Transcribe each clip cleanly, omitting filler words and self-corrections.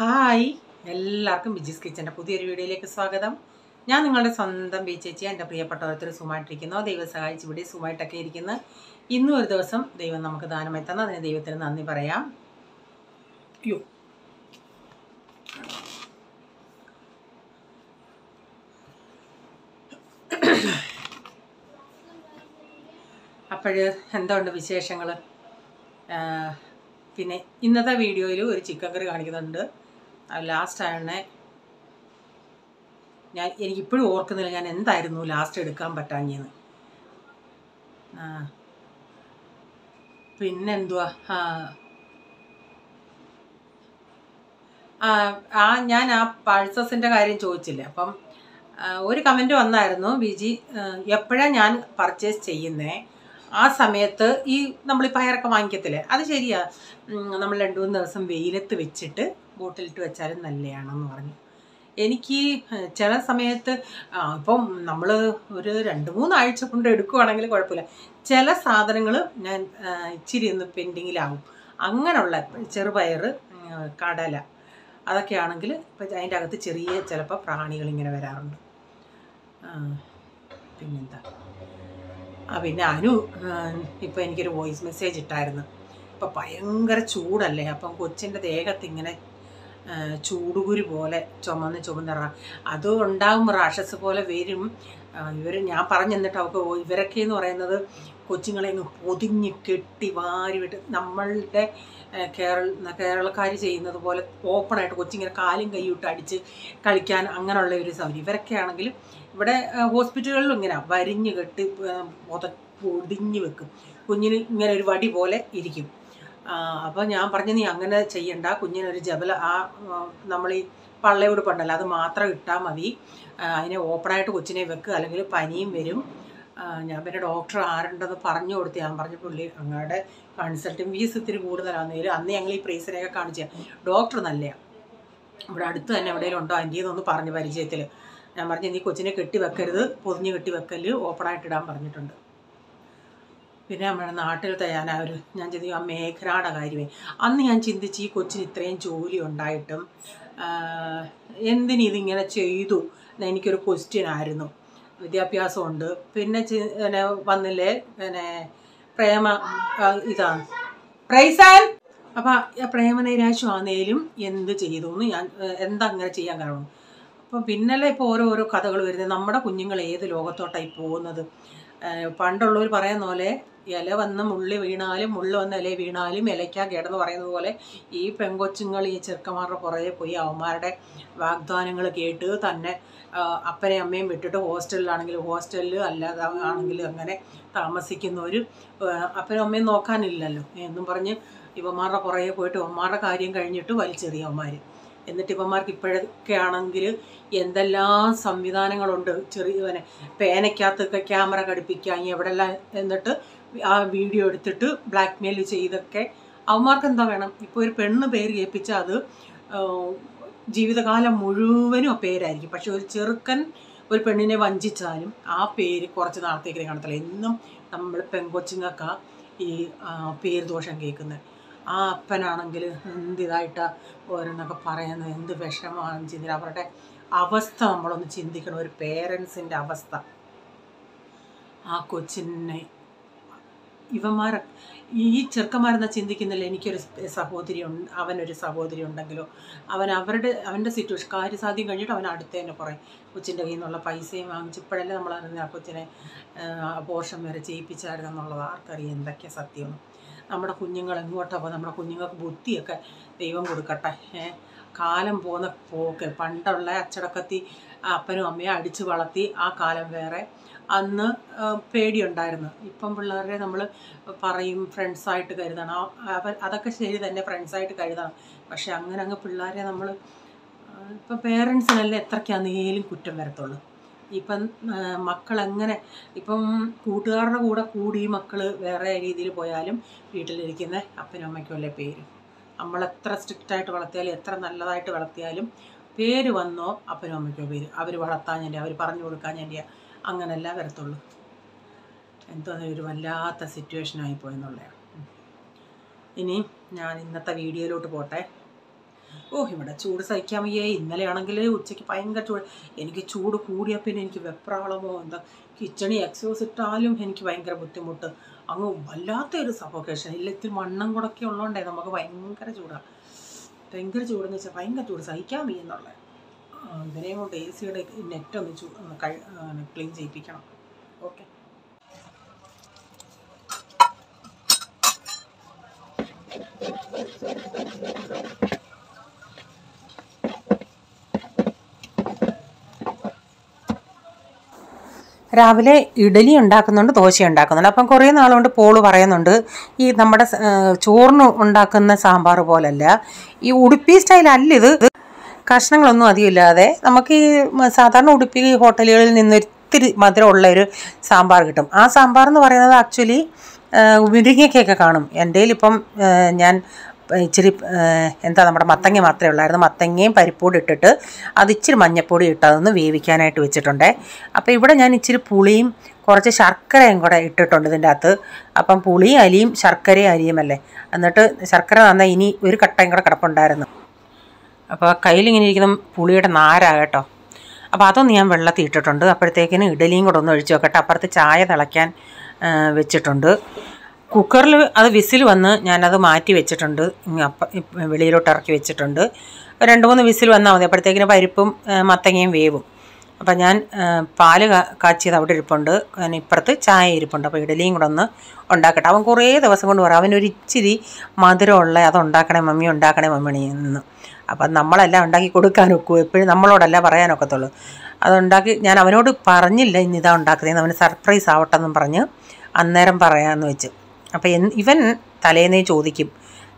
Hi എല്ലാവർക്കും ബിജീസ് കിച്ചൻ്റെ പുതിയൊരു വീഡിയോയിലേക്ക് സ്വാഗതം. ഞാൻ നിങ്ങളുടെ സ്വന്തം ബി ചേച്ചി. എൻ്റെ പ്രിയപ്പെട്ട ഓരോരുത്തർ സുഖമായിട്ടിരിക്കുന്നു. ദൈവം സഹായിച്ച് ഇവിടെ സുഖമായിട്ടൊക്കെ ഇരിക്കുന്നു. ഇന്നും ഒരു ദിവസം ദൈവം നമുക്ക് ദാനമായി തന്ന അതിന് ദൈവത്തിന് നന്ദി പറയാം. അപ്പോൾ എന്തുണ്ട് വിശേഷങ്ങൾ? പിന്നെ ഇന്നത്തെ വീഡിയോയിൽ ഒരു ചിക്കൻ കറി കാണിക്കുന്നുണ്ട്. ലാസ്റ്റ് ആണ് എനിക്കിപ്പോഴും ഓർക്കുന്നില്ല ഞാൻ എന്തായിരുന്നു ലാസ്റ്റ് എടുക്കാൻ പറ്റാഞ്ഞെന്ന്. പിന്നെന്തുവാ, ഞാൻ ആ പൾസസിൻ്റെ കാര്യം ചോദിച്ചില്ലേ, അപ്പം ഒരു കമൻറ്റ് വന്നായിരുന്നു, ബിജി എപ്പോഴാണ് ഞാൻ പർച്ചേസ് ചെയ്യുന്നത് ആ സമയത്ത് ഈ നമ്മൾ ഈ പയറൊക്കെ വാങ്ങിക്കത്തില്ലേ, അത് ശരിയാ, നമ്മൾ 2-3 ദിവസം വെയിലത്ത് വെച്ചിട്ട് ബോട്ടിലിട്ട് വെച്ചാലും നല്ലതാണെന്ന് പറഞ്ഞു. എനിക്ക് ചില സമയത്ത് ഇപ്പം നമ്മൾ ഒരു 2-3 ആഴ്ച കൊണ്ട് എടുക്കുകയാണെങ്കിൽ കുഴപ്പമില്ല. ചില സാധനങ്ങൾ ഞാൻ ഇച്ചിരി ഒന്ന് പെൻഡിങ്ങിലാവും. അങ്ങനെയുള്ള ചെറുപയർ, കടല, അതൊക്കെയാണെങ്കിൽ ഇപ്പം അതിൻ്റെ അകത്ത് ചെറിയ ചിലപ്പോൾ പ്രാണികളിങ്ങനെ വരാറുണ്ട്. പിന്നെന്താ, പിന്നെ അനു ഇപ്പോൾ എനിക്കൊരു വോയിസ് മെസ്സേജ് ഇട്ടായിരുന്നു. ഇപ്പം ഭയങ്കര ചൂടല്ലേ, അപ്പം കൊച്ചിൻ്റെ ദേഹത്ത് ഇങ്ങനെ ചൂടുകുരു പോലെ ചുമന്നിറ അത് ഉണ്ടാകുമ്പോൾ റാഷസ് പോലെ വരും. ഞാൻ പറഞ്ഞു തന്നിട്ട് അവൾക്ക് ഇവരൊക്കെ എന്ന് പറയുന്നത് കൊച്ചുങ്ങളെ അങ്ങ് പൊതിഞ്ഞ് കെട്ടി വാരിവിട്ട് നമ്മളുടെ കേരളക്കാർ ചെയ്യുന്നത് പോലെ ഓപ്പണായിട്ട് കൊച്ചിങ്ങനെ കാലും കൈയിട്ട് അടിച്ച് കളിക്കാൻ അങ്ങനെയുള്ള ഒരു സൗകര്യം. ഇവരൊക്കെ ആണെങ്കിൽ ഇവിടെ ഹോസ്പിറ്റലുകളിലും ഇങ്ങനെ വരിഞ്ഞ് കെട്ടി പൊതിഞ്ഞ് വെക്കും. കുഞ്ഞിന് ഇങ്ങനെ ഒരു വടി പോലെ ഇരിക്കും. അപ്പോൾ ഞാൻ പറഞ്ഞു, നീ അങ്ങനെ ചെയ്യണ്ട, കുഞ്ഞിനൊരു ജബല നമ്മൾ ഈ പള്ളയോട് പണ്ടല്ല അത് മാത്രം ഇട്ടാൽ മതി, അതിനെ ഓപ്പണായിട്ട് കൊച്ചിനെ വെക്കുക, അല്ലെങ്കിൽ പനിയും വരും. ഞാൻ പിന്നെ ഡോക്ടർ ആരുണ്ടെന്ന് പറഞ്ഞു കൊടുത്ത് ഞാൻ പറഞ്ഞു, പുള്ളി അങ്ങയുടെ കൺസൾട്ടിങ് ഫീസ് ഇത്തിരി കൂടുതലാണെങ്കിലും അന്ന് ഞങ്ങൾ ഈ പ്രൈസിനെയൊക്കെ കാണിച്ച ഡോക്ടർ നല്ലതാണ്, ഇവിടെ അടുത്ത് തന്നെ എവിടെയെങ്കിലും ഉണ്ടോ ആൻറ്റിയെന്നൊന്ന് പറഞ്ഞു പരിചയത്തിൽ. ഞാൻ പറഞ്ഞു, നീ കൊച്ചിനെ കെട്ടി വെക്കരുത്, പൊതിഞ്ഞ് കെട്ടി വെക്കല്, ഓപ്പണായിട്ട് ഇടാൻ പറഞ്ഞിട്ടുണ്ട്. പിന്നെ നമ്മുടെ നാട്ടിലത്തെ ഞാൻ ചിന്തിക്കും ആ മേഘനയുടെ കാര്യമേ, അന്ന് ഞാൻ ചിന്തിച്ച് ഈ കൊച്ചിന് ഇത്രയും ജോലി ഉണ്ടായിട്ടും എന്തിനിതിങ്ങനെ ചെയ്തു എനിക്കൊരു ക്വസ്റ്റ്യൻ ആയിരുന്നു. വിദ്യാഭ്യാസമുണ്ട്, പിന്നെ വന്നില്ലേ പിന്നെ പ്രേമ ഇതാണ് പ്രൈസാൻ. അപ്പം പ്രേമനൈരാശ്യമാണേലും എന്ത് ചെയ്തു എന്ന് ഞാൻ എന്താ അങ്ങനെ ചെയ്യാൻ കാരണം. അപ്പം പിന്നല്ലേ ഇപ്പോൾ ഓരോരോ കഥകൾ വരുന്നത്. നമ്മുടെ കുഞ്ഞുങ്ങൾ ഏത് ലോകത്തോട്ടായി പോകുന്നത്. പണ്ടുള്ളവർ പറയുന്ന പോലെ ഇല വന്ന് മുള്ളി വീണാലും മുള്ളു വന്ന് ഇല വീണാലും ഇലയ്ക്കാ കേടെന്ന് പറയുന്നത് പോലെ ഈ പെങ്കൊച്ചുങ്ങൾ ഈ ചെറുക്കന്മാരുടെ പുറകെ പോയി അവന്മാരുടെ വാഗ്ദാനങ്ങൾ കേട്ട് തന്നെ അപ്പനെയും അമ്മയും വിട്ടിട്ട് ഹോസ്റ്റലിലാണെങ്കിലും ഹോസ്റ്റലിൽ അല്ലാതെ ആണെങ്കിലും അങ്ങനെ താമസിക്കുന്നവർ അപ്പനും അമ്മയും നോക്കാനില്ലല്ലോ എന്നും പറഞ്ഞ് ഇവന്മാരുടെ പുറകെ പോയിട്ട് ഇവന്മാരുടെ കാര്യം കഴിഞ്ഞിട്ട് വലിച്ചെറിയ അവന്മാർ. എന്നിട്ട് ഇവന്മാർക്ക് ഇപ്പോഴൊക്കെ ആണെങ്കിൽ എന്തെല്ലാം സംവിധാനങ്ങളുണ്ട്. ചെറിയ പേനയ്ക്കകത്തൊക്കെ ക്യാമറ ഘടിപ്പിക്കാൻ എവിടെല്ലാം, എന്നിട്ട് ആ വീഡിയോ എടുത്തിട്ട് ബ്ലാക്ക് മെയിൽ ചെയ്തൊക്കെ അവന്മാർക്ക് എന്താ വേണം. ഇപ്പോൾ ഒരു പെണ്ണ് പേര് കേൾപ്പിച്ചാൽ അത് ജീവിതകാലം മുഴുവനും ആ പേരായിരിക്കും. പക്ഷെ ഒരു ചെറുക്കൻ ഒരു പെണ്ണിനെ വഞ്ചിച്ചാലും ആ പേര് കുറച്ച് നാളത്തേക്ക് കാണത്തില്ല. എന്നും നമ്മൾ പെങ്കൊച്ചുങ്ങൾക്കാ ഈ പേര് ദോഷം കേൾക്കുന്നത്. ആ അപ്പനാണെങ്കിൽ എന്തിതായിട്ടാണ് ഓരോന്നൊക്കെ പറയുന്നത്, എന്ത് വിഷമമാണെന്ന് ചിന്തിക്കുക. അവരുടെ അവസ്ഥ നമ്മളൊന്ന് ചിന്തിക്കണം, ഒരു പേരൻസിൻ്റെ അവസ്ഥ. ആ കൊച്ചിനെ ഈ ചെറുക്കന്മാരെന്നാ ചിന്തിക്കുന്നില്ല, എനിക്കൊരു സഹോദരി ഉണ്ട്, അവനൊരു സഹോദരി ഉണ്ടെങ്കിലോ, അവൻ്റെ സിറ്റുവേഷൻ കാര്യസാധ്യം കഴിഞ്ഞിട്ട് അവൻ അടുത്ത് തന്നെ കുറേ കൊച്ചിൻ്റെ കയ്യിൽ നിന്നുള്ള പൈസയും വാങ്ങിച്ചപ്പോഴല്ലേ നമ്മൾ അറിഞ്ഞ ആ കൊച്ചിനെ അബോർഷൻ വരെ ചെയ്യിപ്പിച്ചായിരുന്നു എന്നുള്ളത് ആർക്കറിയാം എന്തൊക്കെയാണ് സത്യമാണ്. നമ്മുടെ കുഞ്ഞുങ്ങൾ എങ്ങോട്ടാണ് പോകുന്നത്. നമ്മുടെ കുഞ്ഞുങ്ങൾക്ക് ബുദ്ധിയൊക്കെ ദൈവം കൊടുക്കട്ടെ. കാലം പോകുന്ന പോക്ക്. പണ്ടുള്ള അച്ചടക്കത്തി അപ്പനും അമ്മയും അടിച്ച് വളർത്തി ആ കാലം വേറെ, അന്ന് പേടിയുണ്ടായിരുന്നു. ഇപ്പം പിള്ളേരെ നമ്മൾ പറയും ഫ്രണ്ട്സായിട്ട് കരുതണം, അതൊക്കെ ശരി തന്നെ, ഫ്രണ്ട്സായിട്ട് കരുതണം. പക്ഷെ അങ്ങനെ അങ്ങ് പിള്ളേരെ നമ്മൾ ഇപ്പം പേരൻസിനല്ലേ എത്രയ്ക്കാന്നേലും കുറ്റം വരത്തുള്ളൂ. ഇപ്പം മക്കളെങ്ങനെ ഇപ്പം കൂട്ടുകാരുടെ കൂടെ കൂടി മക്കൾ വേറെ രീതിയിൽ പോയാലും വീട്ടിലിരിക്കുന്ന അപ്പനും അമ്മയ്ക്കും അല്ലേ പേര്. നമ്മളെത്ര സ്ട്രിക്റ്റായിട്ട് വളർത്തിയാലും എത്ര നല്ലതായിട്ട് വളർത്തിയാലും പേര് വന്നോ അപ്പനും അമ്മയ്ക്കോ പേര്. അവർ വളർത്താൻ അവർ പറഞ്ഞു കൊടുക്കാൻ അങ്ങനെയല്ല വരത്തുള്ളൂ. എന്തോ ഒരു വല്ലാത്ത സിറ്റുവേഷനായി പോയെന്നുള്ളതാണ്. ഇനി ഞാൻ ഇന്നത്തെ വീഡിയോയിലോട്ട് പോട്ടെ. ഇവിടെ ചൂട് സഹിക്കാൻ വയ്യേ. ഇന്നലെ ആണെങ്കിൽ ഉച്ചയ്ക്ക് ഭയങ്കര ചൂട്. എനിക്ക് ചൂട് കൂടിയാൽ പിന്നെ എനിക്ക് വെപ്രാളമോ എന്താ, കിച്ചണി എക്സോസ് ഇട്ടാലും എനിക്ക് ഭയങ്കര ബുദ്ധിമുട്ട്. അങ്ങ് വല്ലാത്തൊരു സഫോക്കേഷൻ. ഇല്ല, ഇത്തിരി മണ്ണും കൂടൊക്കെ ഉള്ളതുകൊണ്ടേ നമുക്ക് ഭയങ്കര ചൂടാണ്. ഭയങ്കര ചൂടെന്ന് വെച്ചാൽ ഭയങ്കര ചൂട് സഹിക്കാൻ വയ്യെന്നുള്ളത്. ഇതിനെയും കൊണ്ട് AC യുടെ നെറ്റൊന്ന് ക്ലീൻ ചെയ്യിപ്പിക്കണം. ഓക്കെ. രാവിലെ ഇഡലി ഉണ്ടാക്കുന്നുണ്ട്, ദോശ ഉണ്ടാക്കുന്നുണ്ട്. അപ്പം കുറേ നാളുകൊണ്ട് പോള് പറയുന്നുണ്ട്, ഈ നമ്മുടെ ചോറിന് ഉണ്ടാക്കുന്ന സാമ്പാർ പോലല്ല, ഈ ഉടുപ്പി സ്റ്റൈലല്ല ഇത്. കഷ്ണങ്ങളൊന്നും അധികമില്ലാതെ നമുക്ക് ഈ സാധാരണ ഉടുപ്പി ഹോട്ടലുകളിൽ നിന്ന് ഒത്തിരി മധുരമുള്ളൊരു സാമ്പാർ കിട്ടും. ആ സാമ്പാർ എന്ന് പറയുന്നത് ആക്ച്വലി മുരിങ്ങയ്ക്കൊക്കെ കാണും. എൻ്റെ കയ്യിലിപ്പം ഞാൻ ഇച്ചിരി നമ്മുടെ മത്തങ്ങ മാത്രമേ ഉള്ളായിരുന്നു. മത്തങ്ങയും പരിപ്പൂടി ഇട്ടിട്ട് അത് ഇച്ചിരി മഞ്ഞപ്പൊടി ഇട്ട് അതൊന്ന് വേവിക്കാനായിട്ട് വെച്ചിട്ടുണ്ട്. അപ്പോൾ ഇവിടെ ഞാൻ ഇച്ചിരി പുളിയും കുറച്ച് ശർക്കരയും കൂടെ ഇട്ടിട്ടുണ്ട് ഇതിൻ്റെ അകത്ത്. അപ്പം പുളിയും അരിയും ശർക്കരയും അരിയുമല്ലേ, എന്നിട്ട് ശർക്കര നന്നായി ഇനി ഒരു കട്ടയും കൂടെ കിടപ്പുണ്ടായിരുന്നു. അപ്പോൾ കയ്യിലിങ്ങനെ ഇരിക്കുന്ന പുളിയുടെ നാരാ കേട്ടോ. അപ്പോൾ അതൊന്ന് ഞാൻ വെള്ളത്തിൽ ഇട്ടിട്ടുണ്ട്. അപ്പോഴത്തേക്കിന് ഇഡലിയും കൂടെ ഒന്ന് ഒഴിച്ച് വെക്കട്ടെ. അപ്പുറത്ത് ചായ തിളയ്ക്കാൻ വെച്ചിട്ടുണ്ട്. കുക്കറിൽ അത് വിസിൽ വന്ന് ഞാനത് മാറ്റി വെച്ചിട്ടുണ്ട്. വെളിയിലോട്ട് ഇറക്കി വെച്ചിട്ടുണ്ട്. 2-3 വിസിൽ വന്നാൽ മതി. അപ്പോഴത്തേക്കിന് പരിപ്പും മത്തങ്ങയും വേവും. അപ്പം ഞാൻ പാല് കാച്ചിയത് അവിടെ ഇരിപ്പുണ്ട്, ഇപ്പുറത്ത് ചായ ഇരിപ്പുണ്ട്. അപ്പോൾ ഇഡലിയും കൂടെ ഒന്ന് ഉണ്ടാക്കട്ടെ. അവൻ കുറേ ദിവസം കൊണ്ട് പറയും അവനൊരു ഇച്ചിരി മധുരമുള്ള അത് ഉണ്ടാക്കണേ മമ്മി, ഉണ്ടാക്കണേ മമ്മി എന്ന്. അപ്പം നമ്മളെല്ലാം ഉണ്ടാക്കി കൊടുക്കാൻ ഒക്കൂ, എപ്പോഴും നമ്മളോടല്ല പറയാനൊക്കത്തുള്ളൂ. അതുണ്ടാക്കി ഞാൻ അവനോട് പറഞ്ഞില്ല ഇന്നിതാ ഉണ്ടാക്കുന്നതെന്ന്, അവന് സർപ്രൈസ് ആവട്ടെ എന്നും പറഞ്ഞ് അന്നേരം പറയാമെന്ന് വെച്ച്. അപ്പോൾ ഇവൻ തലേന്നേ ചോദിക്കും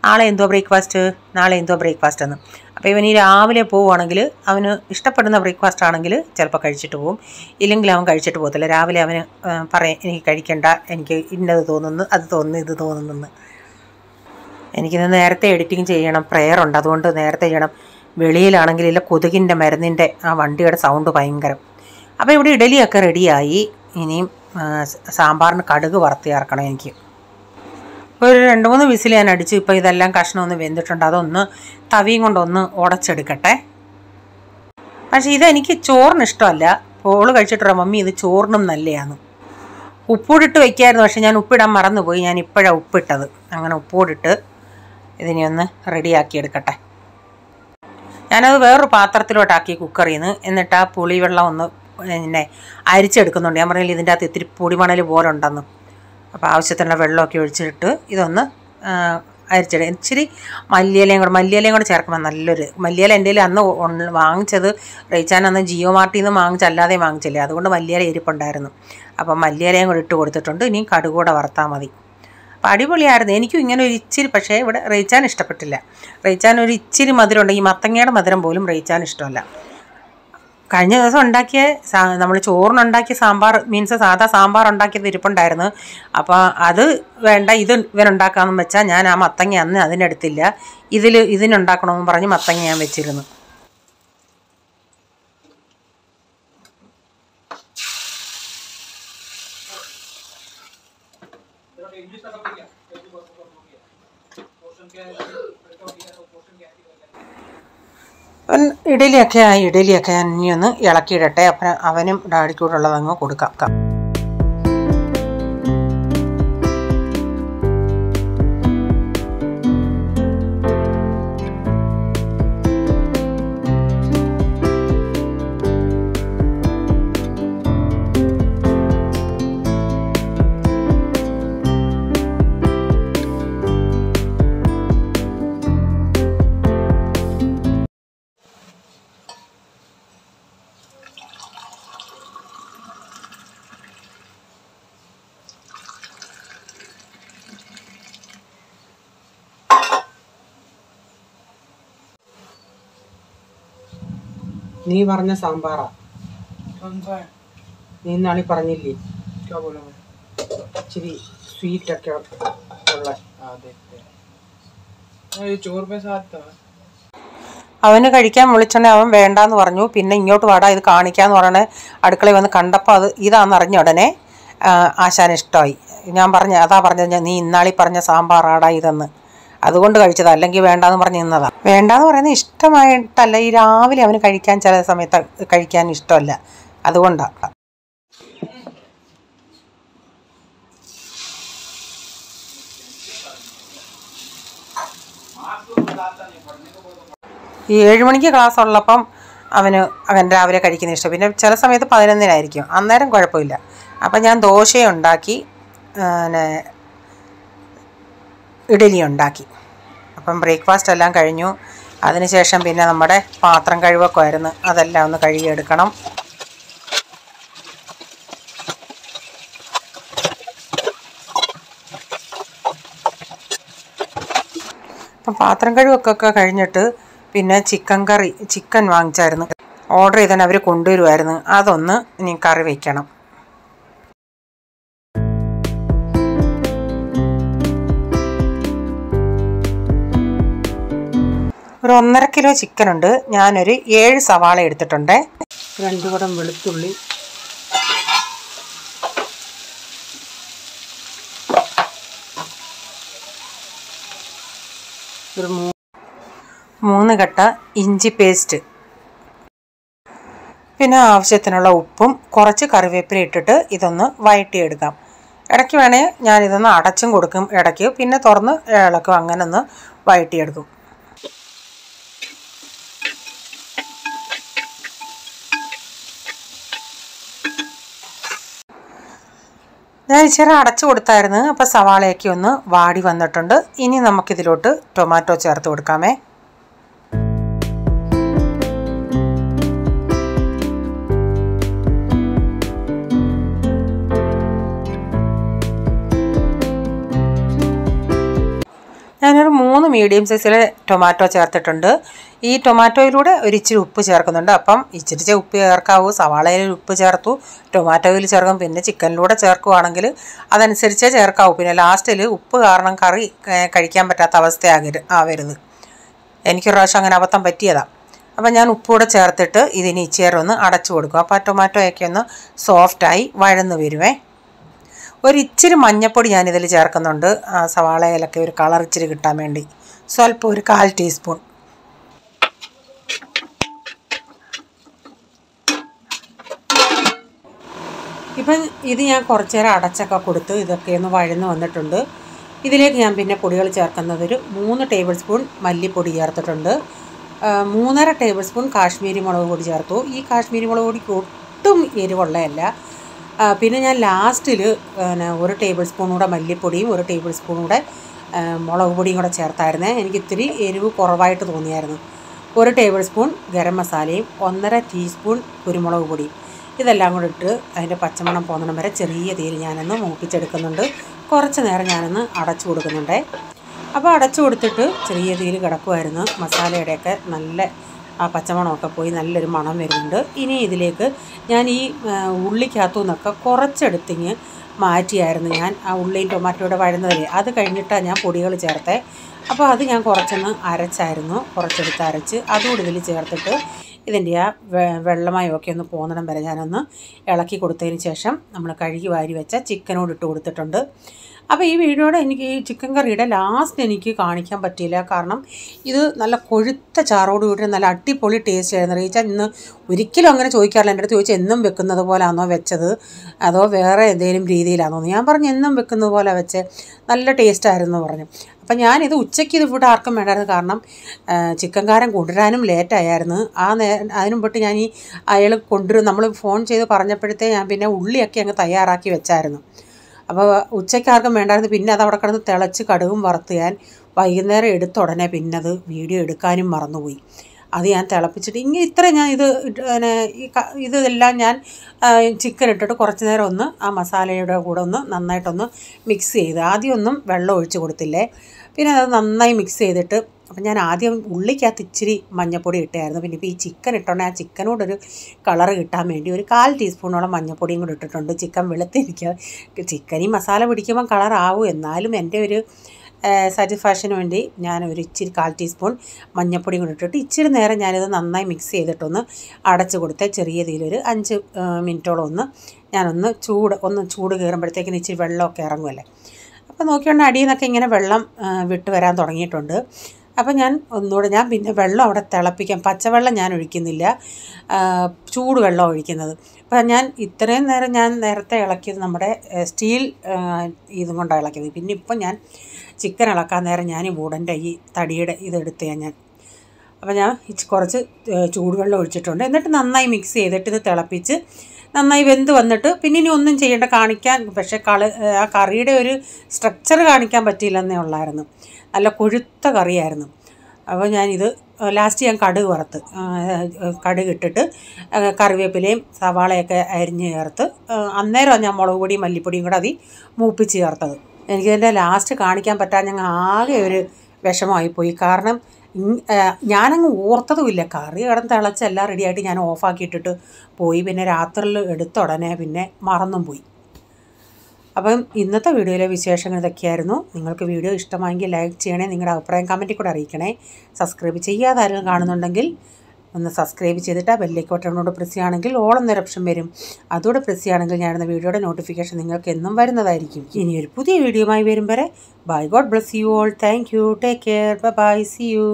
നാളെ എന്തോ ബ്രേക്ക്ഫാസ്റ്റ്, നാളെ എന്തോ ബ്രേക്ക്ഫാസ്റ്റ് എന്ന്. അപ്പോൾ ഇവൻ ഈ രാവിലെ പോവുകയാണെങ്കിൽ അവന് ഇഷ്ടപ്പെടുന്ന ബ്രേക്ക്ഫാസ്റ്റ് ആണെങ്കിൽ ചിലപ്പോൾ കഴിച്ചിട്ട് പോകും, ഇല്ലെങ്കിൽ അവൻ കഴിച്ചിട്ട് പോകത്തില്ല. രാവിലെ അവന് പറയും എനിക്ക് കഴിക്കണ്ട, എനിക്ക് ഇന്നത് തോന്നുന്നു, അത് തോന്നുന്നു, ഇത് തോന്നുന്നു. എനിക്കിന്ന് നേരത്തെ എഡിറ്റിങ് ചെയ്യണം, പ്രെയർ ഉണ്ട്, അതുകൊണ്ട് നേരത്തെ ചെയ്യണം. വെളിയിലാണെങ്കിൽ ഇല്ല കൊതുകിൻ്റെ മരുന്നിൻ്റെ ആ വണ്ടിയുടെ സൗണ്ട് ഭയങ്കരം. അപ്പോൾ ഇവിടെ ഇഡലിയൊക്കെ റെഡിയായി. ഇനിയും സാമ്പാറിന് കടുക് വറുത്ത് ചേർക്കണം എനിക്ക്. ഒരു 2-3 വിസിൽ ഞാൻ അടിച്ച്. ഇപ്പോൾ ഇതെല്ലാം കഷ്ണം ഒന്ന് വെന്തിട്ടുണ്ട്. അതൊന്ന് തവിയും കൊണ്ടൊന്ന് ഉടച്ചെടുക്കട്ടെ. പക്ഷേ ഇതെനിക്ക് ചോറിന് ഇഷ്ടമല്ല. പോള് കഴിച്ചിട്ടുള്ള മമ്മി ഇത് ചോറിനും നല്ലതാണ്. ഉപ്പൂടിട്ട് വയ്ക്കായിരുന്നു, പക്ഷേ ഞാൻ ഉപ്പിടാൻ മറന്നുപോയി. ഞാൻ ഇപ്പോഴാണ് ഉപ്പിട്ടത്. അങ്ങനെ ഉപ്പൂടിട്ട് ഇതിനെ ഒന്ന് റെഡിയാക്കി എടുക്കട്ടെ. ഞാനത് വേറൊരു പാത്രത്തിലോട്ടാക്കി കുക്കറിൽ നിന്ന്. എന്നിട്ട് ആ പുളിവെള്ളം ഒന്ന് അരിച്ചെടുക്കുന്നുണ്ട്. ഞാൻ പറഞ്ഞില്ല ഇതിൻ്റെ അകത്ത് ഇത്തിരി പൊടിമണൽ പോലെ ഉണ്ടെന്ന്. അപ്പോൾ ആവശ്യത്തിനുള്ള വെള്ളമൊക്കെ ഒഴിച്ചിട്ട് ഇതൊന്ന് അരിച്ചിടുക. ഇച്ചിരി മല്ലിയിലയും കൂടെ ചേർക്കുമ്പോൾ നല്ലൊരു മല്ലിയില. എൻ്റെ കയ്യിൽ അന്ന് വാങ്ങിച്ചത് റേച്ചാൻ അന്ന് ജിയോ മാർട്ടിൽ നിന്ന് വാങ്ങിച്ചല്ലാതെ വാങ്ങിച്ചില്ലേ, അതുകൊണ്ട് മല്ലിയില ഇരിപ്പുണ്ടായിരുന്നു. അപ്പം മല്ലിയിലയും കൂടെ ഇട്ട് കൊടുത്തിട്ടുണ്ട്. ഇനിയും കടുക് കൂടെ വറുത്താൽ മതി. അപ്പോൾ അടിപൊളിയായിരുന്നു. എനിക്കും ഇങ്ങനെ ഒരു ഇച്ചിരി, പക്ഷേ ഇവിടെ റേച്ചാൻ ഇഷ്ടപ്പെട്ടില്ല. റേച്ചാൻ ഒരു ഇച്ചിരി മധുരമുണ്ട്. ഈ മത്തങ്ങയുടെ മധുരം പോലും റേച്ചാൻ ഇഷ്ടമല്ല. കഴിഞ്ഞ ദിവസം ഉണ്ടാക്കിയ നമ്മൾ ചോറിനുണ്ടാക്കിയ സാമ്പാർ മീൻസ് സാധാ സാമ്പാർ ഉണ്ടാക്കിയത് ഇരിപ്പുണ്ടായിരുന്നു. അപ്പോൾ അത് വേണ്ട, ഇത് ഇവനുണ്ടാക്കാമെന്ന് വെച്ചാൽ ഞാൻ ആ മത്തങ്ങ അന്ന് അതിനെടുത്തില്ല. ഇതിനുണ്ടാക്കണമെന്ന് പറഞ്ഞ് മത്തങ്ങ ഞാൻ വെച്ചിരുന്നു. ഇഡലിയൊക്കെ ഇനി ഒന്ന് ഇളക്കിയിടട്ടെ. അപ്പം അവനും ഡാഡിക്കൂടുള്ളതങ്ങ് കൊടുക്കാം. നീ പറഞ്ഞ സാമ്പാറാ, നീ ഇന്നാളി പറഞ്ഞില്ലേ ഇച്ചിരി സ്വീറ്റൊക്കെ ഉള്ള. അവന് കഴിക്കാൻ വിളിച്ചോണ്ടേ അവൻ വേണ്ടാന്ന് പറഞ്ഞു. പിന്നെ ഇങ്ങോട്ട് വാടാ ഇത് കാണിക്കാന്ന് പറയണേ അടുക്കളയിൽ വന്ന് കണ്ടപ്പോൾ അത് ഇതാണെന്നറിഞ്ഞ ഉടനെ ആശാന് ഇഷ്ടമായി. ഞാൻ അതാ പറഞ്ഞത് നീ ഇന്നാളി പറഞ്ഞ സാമ്പാറാടാ ഇതെന്ന്. അതുകൊണ്ട് കഴിച്ചത്, അല്ലെങ്കിൽ വേണ്ടാന്ന് പറഞ്ഞ് നിന്നതാണ്. വേണ്ടാന്ന് പറയുന്നത് ഇഷ്ടമായിട്ടല്ല, ഈ രാവിലെ അവന് കഴിക്കാൻ ചില സമയത്ത് കഴിക്കാൻ ഇഷ്ടമല്ല, അതുകൊണ്ടാണ്. ഈ 7 മണിക്ക് ക്ലാസ് ഉള്ളപ്പം അവൻ രാവിലെ കഴിക്കുന്ന ഇഷ്ടം. പിന്നെ ചില സമയത്ത് 11-നായിരിക്കും, അന്നേരം കുഴപ്പമില്ല. അപ്പം ഞാൻ ദോശയുണ്ടാക്കി, പിന്നെ ഇഡലി ഉണ്ടാക്കി. അപ്പം ബ്രേക്ക്ഫാസ്റ്റ് എല്ലാം കഴിഞ്ഞു. അതിനുശേഷം പിന്നെ നമ്മുടെ പാത്രം കഴുകൊക്കെ ആയിരുന്നു, അതെല്ലാം ഒന്ന് കഴുകിയെടുക്കണം. അപ്പം പാത്രം കഴുകൊക്കെ കഴിഞ്ഞിട്ട് പിന്നെ ചിക്കൻ വാങ്ങിച്ചായിരുന്നു. ഓർഡർ ചെയ്താൽ അവർ കൊണ്ടുവരുമായിരുന്നു. അതൊന്ന് ഇനി കറി വയ്ക്കണം. ഒരു 1.5 കിലോ ചിക്കനുണ്ട്. ഞാനൊരു 7 സവാള എടുത്തിട്ടുണ്ട്. 2 കുടം വെളുത്തുള്ളി, ഒരു 3 കട്ട ഇഞ്ചി പേസ്റ്റ്, പിന്നെ ആവശ്യത്തിനുള്ള ഉപ്പും കുറച്ച് കറിവേപ്പില ഇട്ടിട്ട് ഇതൊന്ന് വഴറ്റിയെടുക്കാം. ഇടയ്ക്ക് വേണേൽ ഞാനിതൊന്ന് അടച്ചും കൊടുക്കും, ഇടയ്ക്ക് പിന്നെ തുറന്ന് ഇളക്കും. അങ്ങനെ ഒന്ന് വഴറ്റിയെടുക്കും. ഞാൻ ഇച്ചിരി അടച്ചു കൊടുത്തായിരുന്നു. അപ്പോൾ സവാളയൊക്കെ ഒന്ന് വാടി വന്നിട്ടുണ്ട്. ഇനി നമുക്കിതിലോട്ട് ടൊമാറ്റോ ചേർത്ത് കൊടുക്കാമേ. ഞാനൊരു 3 മീഡിയം സൈസിലെ ടൊമാറ്റോ ചേർത്തിട്ടുണ്ട്. ഈ ടൊമാറ്റോയിലൂടെ ഇച്ചിരി ഉപ്പ് ചേർക്കുന്നുണ്ട്. അപ്പം ഇച്ചിരി ഉപ്പ് ചേർക്കാവൂ. സവാളയിൽ ഉപ്പ് ചേർത്തു, ടൊമാറ്റോയിൽ ചേർക്കും, പിന്നെ ചിക്കനിലൂടെ ചേർക്കുകയാണെങ്കിൽ അതനുസരിച്ചേ ചേർക്കാവൂ. പിന്നെ ലാസ്റ്റിൽ ഉപ്പ് കാരണം കറി കഴിക്കാൻ പറ്റാത്ത അവസ്ഥയാവരുത്. എനിക്കൊരു പ്രാവശ്യം അങ്ങനെ അബദ്ധം പറ്റിയതാണ്. അപ്പം ഞാൻ ഉപ്പൂടെ ചേർത്തിട്ട് ഇതിന് ഇച്ചിരി ഒന്ന് അടച്ചു കൊടുക്കും. അപ്പോൾ ആ ടൊമാറ്റോയൊക്കെ ഒന്ന് സോഫ്റ്റായി വഴന്ന് വരുവേ. ഒരിച്ചിരി മഞ്ഞൾപ്പൊടി ഞാനിതിൽ ചേർക്കുന്നുണ്ട്, സവാളയിലൊക്കെ ഒരു കളർ ഇച്ചിരി കിട്ടാൻ വേണ്ടി. സ്വല്പം ഒരു 1/4 ടീസ്പൂൺ. ഇപ്പം ഇത് ഞാൻ കുറച്ച് നേരം അടച്ചൊക്കെ കൊടുത്ത് ഇതൊക്കെ ഒന്ന് വഴന്ന് വന്നിട്ടുണ്ട്. ഇതിലേക്ക് ഞാൻ പിന്നെ പൊടികൾ ചേർക്കുന്നത് ഒരു 3 ടേബിൾ സ്പൂൺ മല്ലിപ്പൊടി ചേർത്തിട്ടുണ്ട്. 3.5 ടേബിൾ സ്പൂൺ കാശ്മീരി മുളക് പൊടി ചേർത്തു. ഈ കാശ്മീരി മുളക് പൊടിക്ക് ഒട്ടും എരിവുള്ളതല്ല. പിന്നെ ഞാൻ ലാസ്റ്റിൽ 1 ടേബിൾ സ്പൂൺ കൂടെ മല്ലിപ്പൊടിയും 1 ടേബിൾ സ്പൂൺ കൂടെ മുളക് പൊടിയും കൂടെ ചേർത്തായിരുന്നേ. എനിക്ക് ഇത്തിരി എരിവ് കുറവായിട്ട് തോന്നിയായിരുന്നു. 1 ടേബിൾ സ്പൂൺ ഗരം മസാലയും 1.5 ടീസ്പൂൺ കുരുമുളക് പൊടിയും ഇതെല്ലാം കൂടെ ഇട്ട് അതിൻ്റെ പച്ചമണം പോകുന്നിടം വരെ ചെറിയ തീയിൽ ഞാനൊന്ന് മൂപ്പിച്ചെടുക്കുന്നുണ്ട്. കുറച്ച് നേരം ഞാനൊന്ന് അടച്ചു കൊടുക്കുന്നുണ്ടേ. അപ്പോൾ അടച്ചു കൊടുത്തിട്ട് ചെറിയ തീയിൽ കിടക്കുമായിരുന്നു. മസാലയുടെയൊക്കെ നല്ല ആ പച്ചമണമൊക്കെ പോയി നല്ലൊരു മണം വരുന്നുണ്ട്. ഇനി ഇതിലേക്ക് ഞാൻ ഈ ഉള്ളിക്കകത്തു നിന്നൊക്കെ കുറച്ചെടുത്തിങ്ങ് മാറ്റിയായിരുന്നു ഞാൻ ആ ഉള്ളിയും ടൊമാറ്റോയുടെ വഴന്നതല്ലേ. അത് കഴിഞ്ഞിട്ടാണ് ഞാൻ പൊടികൾ ചേർത്തേ. അപ്പോൾ അത് ഞാൻ കുറച്ചൊന്ന് അരച്ചായിരുന്നു, കുറച്ചെടുത്ത് അരച്ച് അതുകൂടി ഇതിൽ ചേർത്തിട്ട് ഇതിൻ്റെ ആ വെള്ളമയമൊക്കെ ഒന്ന് പോകുന്നിടം വരെ ഞാനൊന്ന് ഇളക്കി കൊടുത്തതിന് ശേഷം നമ്മൾ കഴുകി വാരി വെച്ച ചിക്കനോട് ഇട്ട് കൊടുത്തിട്ടുണ്ട്. അപ്പോൾ ഈ വീഡിയോയുടെ എനിക്ക് ഈ ചിക്കൻ കറിയുടെ ലാസ്റ്റ് എനിക്ക് കാണിക്കാൻ പറ്റിയില്ല. കാരണം ഇത് നല്ല കൊഴുത്ത ചാറോട് കൂടി നല്ല അടിപൊളി ടേസ്റ്റ് ആയിരുന്നു. റീച്ചാൽ ഇന്ന് ഒരിക്കലും അങ്ങനെ ചോദിക്കാറില്ല. എൻ്റെ അടുത്ത് ചോദിച്ചാൽ എന്നും വെക്കുന്നത് പോലാണോ വെച്ചത് അതോ വേറെ എന്തെങ്കിലും രീതിയിലാണോ? ഞാൻ പറഞ്ഞു എന്നും വെക്കുന്നത് പോലെ വെച്ച് നല്ല ടേസ്റ്റായിരുന്നു പറഞ്ഞു. അപ്പം ഞാനിത് ഉച്ചയ്ക്ക് ഇത് ഇവിടെ ആർക്കും വേണ്ടായിരുന്നു. കാരണം ചിക്കൻകാരൻ കൊണ്ടുവരാനും ലേറ്റായിരുന്നു. അതിനും പെട്ട് ഞാൻ ഈ അയാൾ കൊണ്ടുവരും നമ്മൾ ഫോൺ ചെയ്ത് പറഞ്ഞപ്പോഴത്തേ ഞാൻ പിന്നെ ഉള്ളിയൊക്കെ അങ്ങ് തയ്യാറാക്കി വെച്ചായിരുന്നു. അപ്പോൾ ഉച്ചയ്ക്ക് ആർക്കും വേണ്ടായിരുന്നു. പിന്നെ അത് അവിടെ കിടന്ന് തിളച്ച് കടുകും വറുത്ത് ഞാൻ വൈകുന്നേരം എടുത്ത ഉടനെ പിന്നെ അത് വീഡിയോ എടുക്കാനും മറന്നുപോയി. അത് ഞാൻ തിളപ്പിച്ചിട്ട് ഇത്ര ഞാൻ ഇതെല്ലാം ഞാൻ ചിക്കൻ ഇട്ടിട്ട് കുറച്ച് നേരം ഒന്ന് ആ മസാലയുടെ കൂടെ ഒന്ന് നന്നായിട്ടൊന്ന് മിക്സ് ചെയ്ത് ആദ്യമൊന്നും വെള്ളം ഒഴിച്ച് കൊടുത്തില്ലേ. പിന്നെ അത് നന്നായി മിക്സ് ചെയ്തിട്ട് അപ്പം ഞാൻ ആദ്യം ഉള്ളിക്കകത്ത് ഇച്ചിരി മഞ്ഞൾപ്പൊടി ഇട്ടായിരുന്നു. പിന്നെ ഇപ്പോൾ ഈ ചിക്കൻ ഇട്ടോണ്ടേ ആ ചിക്കനോടൊരു കളറ് കിട്ടാൻ വേണ്ടി ഒരു 1/4 ടീസ്പൂണോളം മഞ്ഞൾപ്പൊടിയും കൂടി ഇട്ടിട്ടുണ്ട്. ചിക്കൻ വെളുത്തിരിക്കുക. ചിക്കൻ ഈ മസാല പിടിക്കുമ്പം കളറാവും, എന്നാലും എൻ്റെ ഒരു സാറ്റിസ്ഫാക്ഷന് വേണ്ടി ഞാൻ ഒരു ഇച്ചിരി 1/4 ടീസ്പൂൺ മഞ്ഞൾപ്പൊടിയും കൂടി ഇട്ടിട്ട് ഇച്ചിരി നേരം ഞാനിത് നന്നായി മിക്സ് ചെയ്തിട്ടൊന്ന് അടച്ച് കൊടുത്ത് ചെറിയ തീയിലൊരു 5 മിനിറ്റോളം ഞാനൊന്ന് ചൂട് കയറുമ്പോഴത്തേക്കിന് ഇച്ചിരി വെള്ളമൊക്കെ ഇറങ്ങുമല്ലേ. അപ്പോൾ അപ്പോൾ നോക്കിയോണ്ട് അടിയിൽ നിന്നൊക്കെ ഇങ്ങനെ വെള്ളം വിട്ട് വരാൻ തുടങ്ങിയിട്ടുണ്ട്. അപ്പോൾ ഞാൻ പിന്നെ വെള്ളം അവിടെ തിളപ്പിക്കാം. പച്ചവെള്ളം ഞാൻ ഒഴിക്കുന്നില്ല, ചൂടുവെള്ളം ഒഴിക്കുന്നത്. അപ്പോൾ ഞാൻ ഇത്രയും നേരം ഞാൻ നേരത്തെ ഇളക്കിയത് നമ്മുടെ സ്റ്റീൽ ഇതും കൊണ്ടാണ് ഇളക്കിയത്. പിന്നെ ഇപ്പം ഞാൻ ചിക്കൻ ഇളക്കാൻ നേരം ഞാൻ ഈ വുഡൻ്റെ ഈ തടിയുടെ ഇതെടുത്ത് ഞാൻ അപ്പോൾ ഞാൻ കുറച്ച് ചൂടുവെള്ളം ഒഴിച്ചിട്ടുണ്ട്. എന്നിട്ട് നന്നായി മിക്സ് ചെയ്തിട്ട് ഇത് തിളപ്പിച്ച് നന്നായി വെന്ത് വന്നിട്ട് പിന്നെ ഇനി ഒന്നും ചെയ്യേണ്ട കാണിക്കാൻ. പക്ഷേ ആ കറിയുടെ ഒരു സ്ട്രക്ചർ കാണിക്കാൻ പറ്റിയില്ലെന്നേ ഉള്ളായിരുന്നു. നല്ല കൊഴുത്ത കറിയായിരുന്നു. അപ്പോൾ ഞാനിത് ലാസ്റ്റ് ഞാൻ കടുക് ഇട്ടിട്ട് കറിവേപ്പിലയും സവാളയൊക്കെ അരിഞ്ഞ് ചേർത്ത് അന്നേരം ഞാൻ മുളക് പൊടിയും മല്ലിപ്പൊടിയും കൂടെ അതിൽ മൂപ്പിച്ച് ചേർത്തത്. എനിക്കിതിൻ്റെ ലാസ്റ്റ് കാണിക്കാൻ പറ്റാൻ ഞങ്ങൾ ആകെ ഒരു വിഷമമായിപ്പോയി. കാരണം ഞാനങ്ങ് ഓർത്തതുമില്ല. കറി കിടന്ന് തിളച്ച് എല്ലാം റെഡിയായിട്ട് ഞാൻ ഓഫാക്കിയിട്ടിട്ട് പോയി. പിന്നെ രാത്രിയിൽ എടുത്ത ഉടനെ പിന്നെ മറന്നും പോയി. അപ്പം ഇന്നത്തെ വീഡിയോയിലെ വിശേഷങ്ങൾ ഇതൊക്കെയായിരുന്നു. നിങ്ങൾക്ക് വീഡിയോ ഇഷ്ടമായെങ്കിൽ ലൈക്ക് ചെയ്യണേ, നിങ്ങളുടെ അഭിപ്രായം കമൻറ്റിൽ കൂടെ അറിയിക്കണേ. സബ്സ്ക്രൈബ് ചെയ്യാതെ ആരെങ്കിലും കാണുന്നുണ്ടെങ്കിൽ ഒന്ന് സബ്സ്ക്രൈബ് ചെയ്തിട്ട് ബെല്ലൈക്കൺ ബട്ടണോട് പ്രസ് ചെയ്യുകയാണെങ്കിൽ ഓൾ എന്നൊരു ഓപ്ഷൻ വരും. അതോടെ പ്രസ് ചെയ്യുകയാണെങ്കിൽ ഞാനിടുന്ന വീഡിയോയുടെ നോട്ടിഫിക്കേഷൻ നിങ്ങൾക്ക് എന്നും വരുന്നതായിരിക്കും. ഇനിയൊരു പുതിയ വീഡിയോയുമായി വരും വരെ bye. God bless you all. Thank you. Take care. Bye. See U.